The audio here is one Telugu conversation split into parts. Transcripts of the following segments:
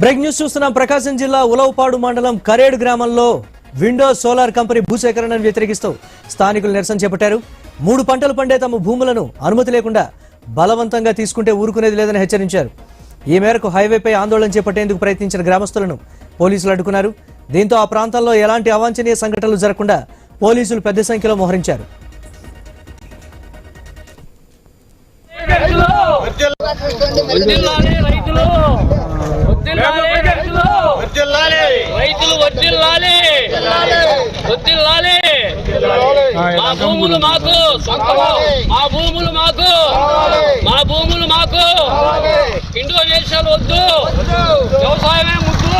బ్రేక్ న్యూస్ చూస్తున్నాం. ప్రకాశం జిల్లా ఉలవపాడు మండలం కరేడు గ్రామంలో విండో సోలార్ కంపెనీ భూసేకరణను వ్యతిరేకిస్తూ స్థానికులు నిరసన చేపట్టారు. 3 పంటలు పండే తమ భూములను అనుమతి లేకుండా బలవంతంగా తీసుకుంటే ఊరుకునేది లేదని హెచ్చరించారు. ఈ మేరకు హైవేపై ఆందోళన చేపట్టేందుకు ప్రయత్నించిన గ్రామస్తులను పోలీసులు అడ్డుకున్నారు. దీంతో ఆ ప్రాంతంలో ఎలాంటి అవాంఛనీయ సంఘటనలు జరగకుండా పోలీసులు పెద్ద సంఖ్యలో మోహరించారు. మా భూములు మాకు మా భూములు మాకు ఇండోనేషియాలు వద్దు, వ్యవసాయమే ముద్దు.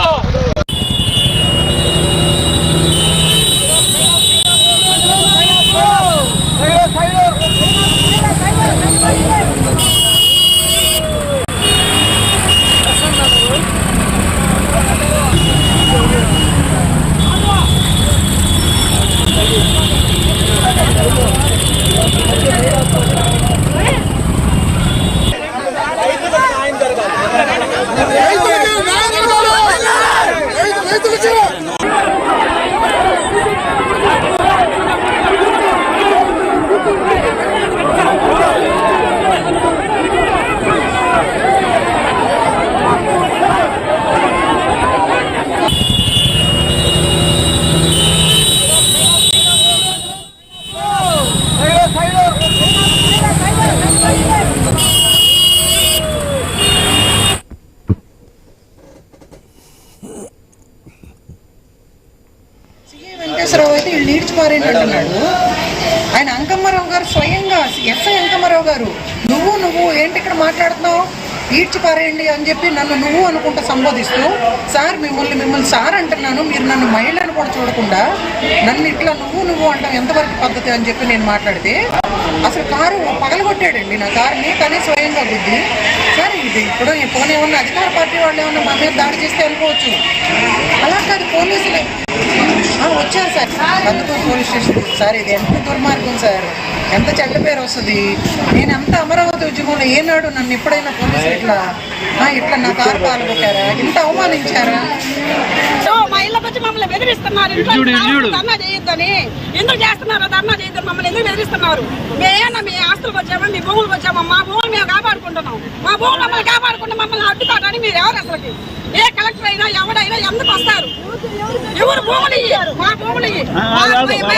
వెంకటేశ్వరరావు అయితే వీళ్ళు ఈడ్చిపారేంటి అంటున్నాడు. ఆయన అంకమ్మరావు గారు స్వయంగా ఎస్ఐ అంకమ్మరావు గారు నువ్వు ఏంటి ఇక్కడ మాట్లాడుతున్నావు, ఈడ్చిపారేయండి అని చెప్పి నన్ను నువ్వు అనుకుంటా సంబోధిస్తూ, సార్ మిమ్మల్ని సార్ అంటున్నాను, మీరు నన్ను మహిళను కూడా చూడకుండా నన్ను ఇట్లా నువ్వు అంటాం ఎంతవరకు పద్ధతి అని చెప్పి నేను మాట్లాడితే అసలు కారు పగలగొట్టాడండి. నా కారుని తనే స్వయంగా గుద్ది. సార్ ఇది ఇప్పుడు ఏమన్నా అధికార పార్టీ వాళ్ళు ఏమన్నా మా మీద దాడి చేస్తే అనుకోవచ్చు, అలా కాదు పోలీసులు వచ్చారు sir Kandukur police station. Sir ఇది ఎంత దుర్మార్గం సార్, ఎంత చెడ్డ పేరు వస్తుంది. నేను ఎంత అమరావతి ఉద్యమంలో ఏనాడు నన్ను ఎప్పుడైనా పోలీసులు ఇట్లా నా కారు పాల్గొట్టారా, ఇంత అవమానించారా? మా ఇళ్ళకి వచ్చి మమ్మల్ని బెదిరిస్తున్నారు, ధర్నా చేయొద్దని. ఎందుకు చేస్తున్నారు ధర్నా చేయొద్దని మమ్మల్ని ఎందుకు బెదిరిస్తున్నారు? మేమేనా మీ ఆస్తులకు వచ్చామా, మీ భూములకు వచ్చామా? మా భూములు మేము కాపాడుకుంటున్నాం, మా భూములు మమ్మల్ని కాపాడుకుంటే మమ్మల్ని అడ్డుకోవడానికి మీరు ఎవరు? అసలుకి ఏ కలెక్టర్ అయినా ఎవడైనా ఎందుకు వస్తారు? ఎవరు భూములు మా భూములు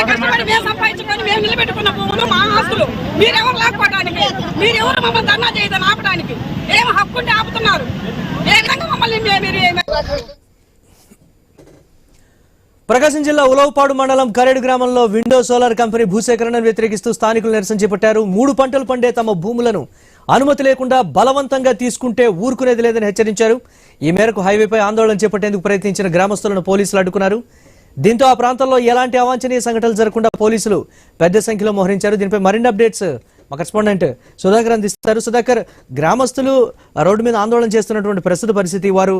కష్టపడి మేము సంపాదించుకొని మేము నిలబెట్టుకున్న భూములు మా ఆస్తులు మీరెవరు లాక్కోవడానికి? మీరెవరు మమ్మల్ని ధర్నా చేయదని ఆపడానికి? ఏం హక్కుంటే ఆపుతున్నారు? ఏ విధంగా మమ్మల్ని ప్రకాశం జిల్లా ఉలవపాడు మండలం కరేడు గ్రామంలో విండో సోలార్ కంపెనీ భూసేకరణను వ్యతిరేకిస్తూ స్థానికులు నిరసన చేపట్టారు. 3 పంటలు పండే తమ భూములను అనుమతి లేకుండా బలవంతంగా తీసుకుంటే ఊరుకునేది లేదని హెచ్చరించారు. ఈ మేరకు హైవేపై ఆందోళన చేపట్టేందుకు ప్రయత్నించిన గ్రామస్తులను పోలీసులు అడ్డుకున్నారు. దీంతో ఆ ప్రాంతంలో ఎలాంటి అవాంఛనీయ సంఘటనలు జరగకుండా పోలీసులు పెద్ద సంఖ్యలో మోహరించారు. దీనిపై మరిన్ని అప్డేట్స్ మా కరెస్పాండెంట్ సుధాకర్ అందిస్తారు. సుధాకర్, గ్రామస్తులు రోడ్డు మీద ఆందోళన చేస్తున్నటువంటి ప్రస్తుత పరిస్థితి, వారు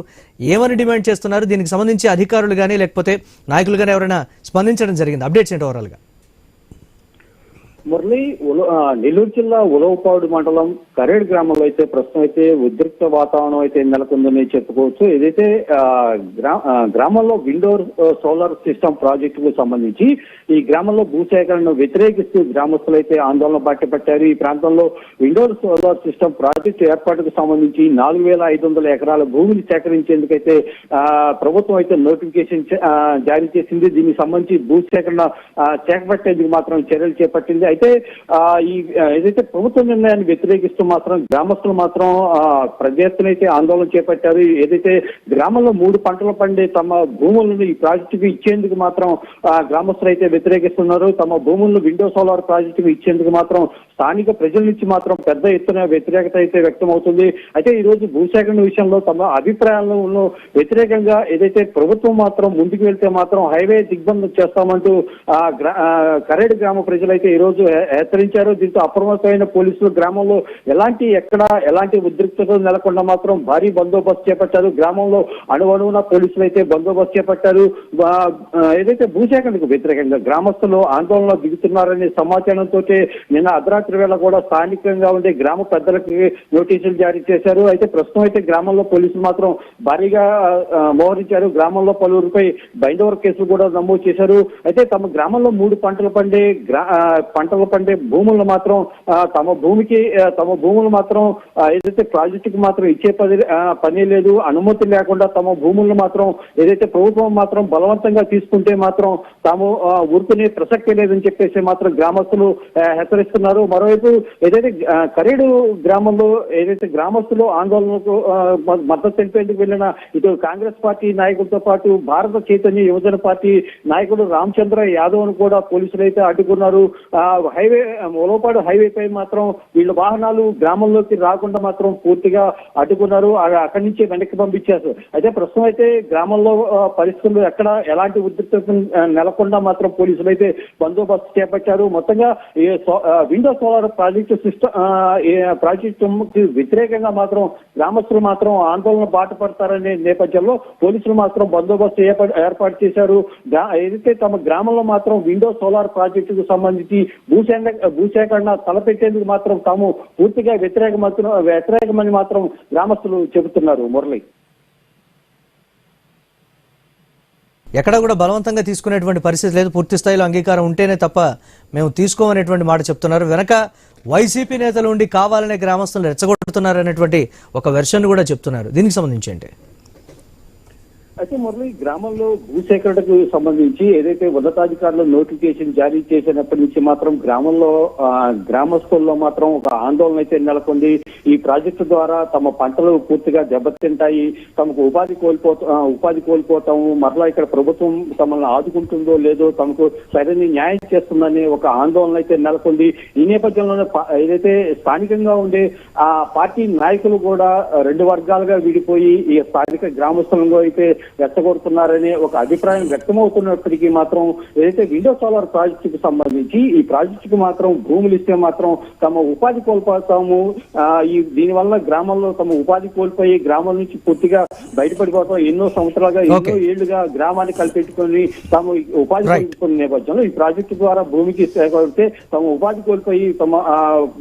ఏమని డిమాండ్ చేస్తున్నారు? దీనికి సంబంధించి అధికారులు కానీ లేకపోతే నాయకులు కానీ ఎవరైనా స్పందించడం జరిగింది? అప్డేట్స్ ఏంటి ఓవరాల్గా? మురళి, నెల్లూరు జిల్లా ఉలవపాడు మండలం కరేడు గ్రామంలో అయితే ప్రస్తుతం అయితే ఉద్రిక్త వాతావరణం అయితే నెలకొందని చెప్పుకోవచ్చు. ఏదైతే గ్రామంలో విండో సోలార్ సిస్టమ్ ప్రాజెక్టుకు సంబంధించి ఈ గ్రామంలో భూసేకరణను వ్యతిరేకిస్తూ గ్రామస్తులు అయితే ఆందోళన పట్టారు. ఈ ప్రాంతంలో విండో సోలార్ సిస్టమ్ ప్రాజెక్టు ఏర్పాటుకు సంబంధించి 4500 ఎకరాల భూమిని సేకరించేందుకైతే ప్రభుత్వం అయితే నోటిఫికేషన్ జారీ చేసింది. దీనికి సంబంధించి భూసేకరణ చేపట్టేందుకు మాత్రం చర్యలు చేపట్టింది. అయితే ఏదైతే ప్రభుత్వ నిర్ణయాన్ని వ్యతిరేకిస్తూ మాత్రం గ్రామస్తులు మాత్రం పెద్ద ఎత్తున అయితే ఆందోళన చేపట్టారు. ఏదైతే గ్రామంలో 3 పంటలు పండే తమ భూములను ఈ ప్రాజెక్టుకు ఇచ్చేందుకు మాత్రం గ్రామస్తులు అయితే వ్యతిరేకిస్తున్నారు. తమ భూములను విండో సోలార్ ప్రాజెక్టుకు ఇచ్చేందుకు మాత్రం స్థానిక ప్రజల నుంచి మాత్రం పెద్ద ఎత్తున వ్యతిరేకత అయితే వ్యక్తం అవుతుంది. అయితే ఈ రోజు భూసేకరణ విషయంలో తమ అభిప్రాయాలను వ్యతిరేకంగా ఏదైతే ప్రభుత్వం మాత్రం ముందుకు వెళ్తే మాత్రం హైవే దిగ్బంధం చేస్తామంటూ కరేడు గ్రామ ప్రజలైతే ఈ రోజు హెచ్చరించారు. దీంతో అప్రమత్తమైన పోలీసులు గ్రామంలో ఎలాంటి ఉద్రిక్తత నెలకొండ మాత్రం భారీ బందోబస్తు చేపట్టారు. గ్రామంలో అణువణువున పోలీసులు అయితే బందోబస్తు చేపట్టారు. ఏదైతే భూసేకరణకు వ్యతిరేకంగా గ్రామస్తులు ఆందోళనలో దిగుతున్నారనే సమాచారంతో నిన్న అర్ధరాత్రి అర్ధరాత్రి వేళ కూడా స్థానికంగా ఉండే గ్రామ పెద్దలకి నోటీసులు జారీ చేశారు. అయితే ప్రస్తుతం అయితే గ్రామంలో పోలీసులు మాత్రం భారీగా మోహరించారు. గ్రామంలో పలువురిపై బైండోవర్ కేసులు కూడా నమోదు చేశారు. అయితే తమ గ్రామంలో 3 పంటలు పండే భూములను మాత్రం తమ భూములు మాత్రం ఏదైతే ప్రాజెక్టుకు మాత్రం ఇచ్చే పని లేదు, అనుమతి లేకుండా తమ భూములను మాత్రం ఏదైతే ప్రభుత్వం మాత్రం బలవంతంగా తీసుకుంటే మాత్రం తాము ఊరుకునే ప్రసక్తి లేదని చెప్పేసి మాత్రం గ్రామస్తులు హెచ్చరిస్తున్నారు. మరోవైపు ఏదైతే కరేడు గ్రామంలో ఏదైతే గ్రామస్తులు ఆందోళనకు మద్దతు తెలిపేందుకు వెళ్ళిన ఇటు కాంగ్రెస్ పార్టీ నాయకులతో పాటు భారత చైతన్య యువజన పార్టీ నాయకుడు రామచంద్ర యాదవ్ ను కూడా పోలీసులు అయితే అడ్డుకున్నారు. ఉలవపాడు హైవేపై మాత్రం వీళ్ళ వాహనాలు గ్రామంలోకి రాకుండా మాత్రం పూర్తిగా అడ్డుకున్నారు. అక్కడి నుంచి వెనక్కి పంపించారు. అయితే ప్రస్తుతం అయితే గ్రామంలో పరిస్థితులు ఎక్కడ ఎలాంటి ఉద్రిక్తత నెలకొండా మాత్రం పోలీసులు అయితే బందోబస్తు చేపట్టారు. మొత్తంగా విండో సోలార్ ప్రాజెక్టుకి వ్యతిరేకంగా మాత్రం గ్రామస్తులు మాత్రం ఆందోళన బాట పడతారనే నేపథ్యంలో పోలీసులు మాత్రం బందోబస్తు ఏర్పాటు చేశారు. ఏదైతే తమ గ్రామంలో మాత్రం విండో సోలార్ ప్రాజెక్టుకు సంబంధించి భూసేకరణ తలపెట్టేందుకు మాత్రం తాము పూర్తిగా వ్యతిరేకమని మాత్రం గ్రామస్తులు చెబుతున్నారు. మురళి, ఎక్కడ కూడా బలవంతంగా తీసుకునేటువంటి పరిస్థితి లేదు, పూర్తి స్థాయిలో అంగీకారం ఉంటేనే తప్ప మేము తీసుకోమనేటువంటి మాట చెప్తున్నారు. వెనక వైసీపీ నేతలు ఉండి కావాలనే గ్రామస్తులను రెచ్చగొడుతున్నారు అనేటువంటి ఒక వెర్షన్ కూడా చెప్తున్నారు. దీనికి సంబంధించి అంటే అయితే మురళి, గ్రామంలో భూసేకరణకు సంబంధించి ఏదైతే ఉన్నతాధికారులు నోటిఫికేషన్ జారీ చేసినప్పటి నుంచి మాత్రం గ్రామంలో గ్రామస్తుల్లో మాత్రం ఒక ఆందోళన అయితే నెలకొంది. ఈ ప్రాజెక్టు ద్వారా తమ పంటలు పూర్తిగా దెబ్బతింటాయి, తమకు ఉపాధి కోల్పోతాము, మరలా ఇక్కడ ప్రభుత్వం తమను ఆదుకుంటుందో లేదో, తమకు సరైన న్యాయం చేస్తుందని ఒక ఆందోళన అయితే నెలకొంది. ఈ నేపథ్యంలోనే ఏదైతే స్థానికంగా ఉండే ఆ పార్టీ నాయకులు కూడా 2 వర్గాలుగా విడిపోయి ఈ స్థానిక గ్రామస్తులను అయితే రెచ్చగొడుతున్నారనే ఒక అభిప్రాయం వ్యక్తమవుతున్నప్పటికీ మాత్రం ఏదైతే విండో సోలార్ ప్రాజెక్టుకు సంబంధించి ఈ ప్రాజెక్టుకు మాత్రం భూములు ఇస్తే మాత్రం తమ ఉపాధి కోల్పోతాము, దీనివల్ల గ్రామంలో తమ ఉపాధి కోల్పోయి గ్రామం నుంచి పూర్తిగా బయటపడిపోతాం, ఎన్నో సంవత్సరాలుగా ఎన్నో ఏళ్లుగా గ్రామాన్ని కల్పెట్టుకొని తాము ఉపాధి కోల్పోతున్న నేపథ్యంలో ఈ ప్రాజెక్టు ద్వారా భూమికి సేకరిస్తే తమ ఉపాధి కోల్పోయి తమ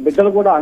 బిడ్డలు కూడా